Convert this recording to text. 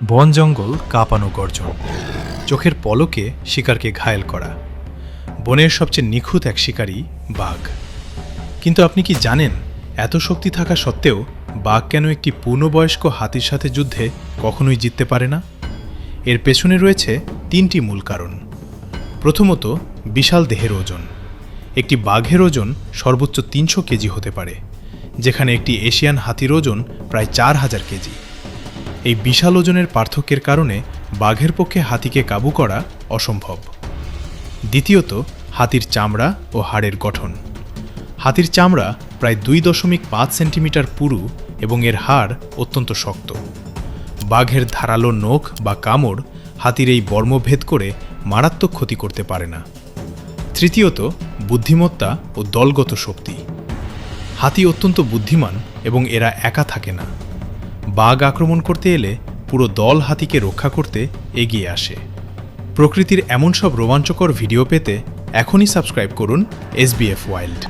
বন জঙ্গল কাঁপানো গর্জন, চোখের পলকে শিকারকে ঘায়েল করা। বনের সবচেয়ে নিখুঁত এক শিকারী বাঘ। কিন্তু আপনি কি জানেন, এত শক্তি থাকা সত্ত্বেও বাঘ কেন একটি পূর্ণবয়স্ক হাতির সাথে যুদ্ধে কখনোই জিততে পারে না? এর পেছনে রয়েছে তিনটি মূল কারণ। প্রথমত, বিশাল দেহের ওজন। একটি বাঘের ওজন সর্বোচ্চ ৩০০ কেজি হতে পারে, যেখানে একটি এশিয়ান হাতির ওজন প্রায় ৪,০০০ কেজি। এই বিশাল ওজনের পার্থক্যের কারণে বাঘের পক্ষে হাতিকে কাবু করা অসম্ভব। দ্বিতীয়ত, হাতির চামড়া ও হাড়ের গঠন। হাতির চামড়া প্রায় ২.৫ সেন্টিমিটার পুরু এবং এর হাড় অত্যন্ত শক্ত। বাঘের ধারালো নখ বা কামড় হাতির এই বর্ম ভেদ করে মারাত্মক ক্ষতি করতে পারে না। তৃতীয়ত, বুদ্ধিমত্তা ও দলগত শক্তি। হাতি অত্যন্ত বুদ্ধিমান এবং এরা একা থাকে না। বাঘ আক্রমণ করতে এলে পুরো দল হাতিকে রক্ষা করতে এগিয়ে আসে। প্রকৃতির এমন সব রোমাঞ্চকর ভিডিও পেতে এখনই সাবস্ক্রাইব করুন SBF ওয়াইল্ড।